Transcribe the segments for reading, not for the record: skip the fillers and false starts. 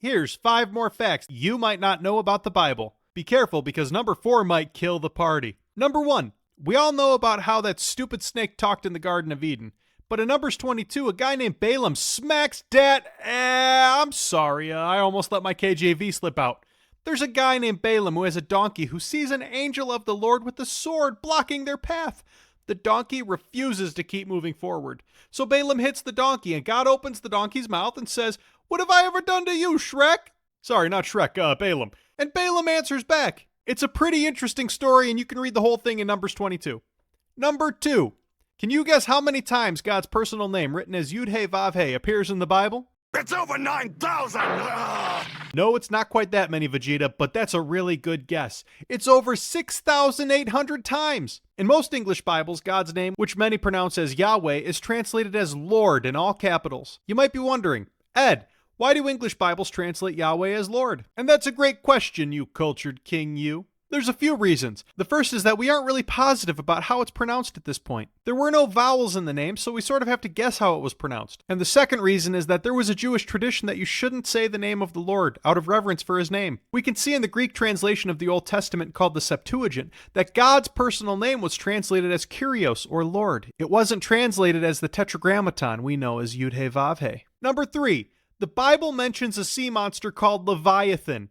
Here's 5 more facts you might not know about the Bible. Be careful because number 4 might kill the party. Number 1, we all know about how that stupid snake talked in the Garden of Eden. But in Numbers 22, a guy named Balaam smacks I'm sorry, I almost let my KJV slip out. There's a guy named Balaam who has a donkey who sees an angel of the Lord with a sword blocking their path. The donkey refuses to keep moving forward. So Balaam hits the donkey and God opens the donkey's mouth and says, "What have I ever done to you, Shrek?" Sorry, not Shrek, Balaam. And Balaam answers back. It's a pretty interesting story and you can read the whole thing in Numbers 22. Number 2. Can you guess how many times God's personal name, written as Yud-He-Vav-He, appears in the Bible? It's over 9,000! No, it's not quite that many, Vegeta, but that's a really good guess. It's over 6,800 times. In most English Bibles, God's name, which many pronounce as Yahweh, is translated as Lord in all capitals. You might be wondering, Ed, why do English Bibles translate Yahweh as Lord? And that's a great question, you cultured king, you. There's a few reasons. The first is that we aren't really positive about how it's pronounced at this point. There were no vowels in the name, so we sort of have to guess how it was pronounced. And the second reason is that there was a Jewish tradition that you shouldn't say the name of the Lord out of reverence for his name. We can see in the Greek translation of the Old Testament called the Septuagint that God's personal name was translated as Kyrios or Lord. It wasn't translated as the Tetragrammaton we know as Yud-He-Vav-He. Number 3. The Bible mentions a sea monster called Leviathan.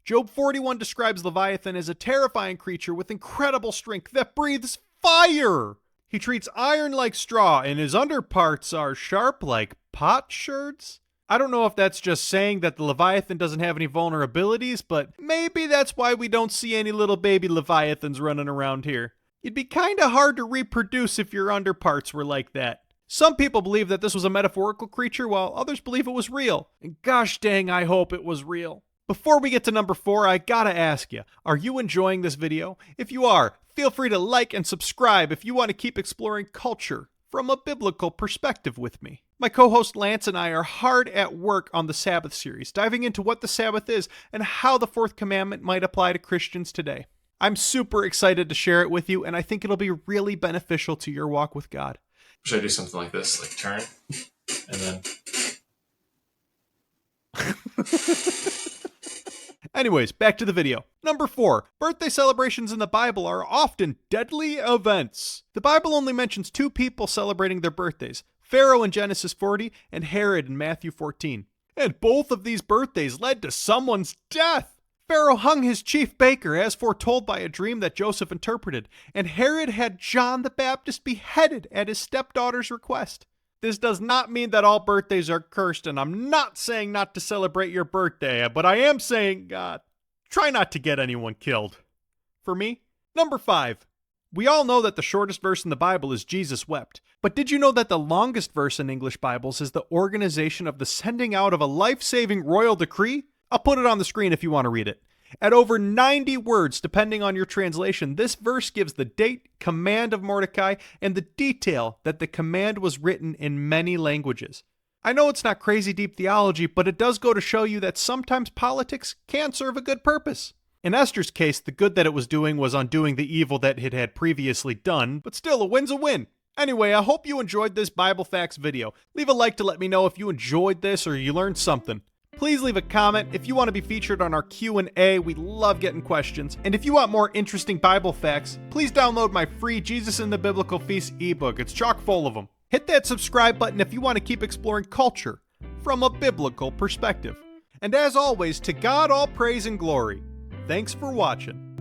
Job 41 describes Leviathan as a terrifying creature with incredible strength that breathes fire. He treats iron like straw and his underparts are sharp like potsherds. I don't know if that's just saying that the Leviathan doesn't have any vulnerabilities, but maybe that's why we don't see any little baby Leviathans running around here. It'd be kinda hard to reproduce if your underparts were like that. Some people believe that this was a metaphorical creature while others believe it was real. And gosh dang, I hope it was real. Before we get to number 4, I gotta ask you, are you enjoying this video? If you are, feel free to like and subscribe if you want to keep exploring culture from a biblical perspective with me. My co-host Lance and I are hard at work on the Sabbath series, diving into what the Sabbath is and how the 4th commandment might apply to Christians today. I'm super excited to share it with you, and I think it'll be really beneficial to your walk with God. Should I do something like this, like turn, and then... Anyways, back to the video. Number 4, birthday celebrations in the Bible are often deadly events. The Bible only mentions 2 people celebrating their birthdays, Pharaoh in Genesis 40 and Herod in Matthew 14. And both of these birthdays led to someone's death. Pharaoh hung his chief baker as foretold by a dream that Joseph interpreted, and Herod had John the Baptist beheaded at his stepdaughter's request. This does not mean that all birthdays are cursed, and I'm not saying not to celebrate your birthday, but I am saying, try not to get anyone killed. For me, number 5. We all know that the shortest verse in the Bible is Jesus wept. But did you know that the longest verse in English Bibles is the organization of the sending out of a life-saving royal decree? I'll put it on the screen if you want to read it. At over 90 words, depending on your translation, this verse gives the date, command of Mordecai, and the detail that the command was written in many languages. I know it's not crazy deep theology, but it does go to show you that sometimes politics can serve a good purpose. In Esther's case, the good that it was doing was undoing the evil that it had previously done, but still, a win's a win. Anyway, I hope you enjoyed this Bible Facts video. Leave a like to let me know if you enjoyed this or you learned something. Please leave a comment if you want to be featured on our Q&A. We love getting questions. And if you want more interesting Bible facts, please download my free Jesus in the Biblical Feast ebook. It's chock full of them. Hit that subscribe button if you want to keep exploring culture from a biblical perspective. And as always, to God all praise and glory. Thanks for watching.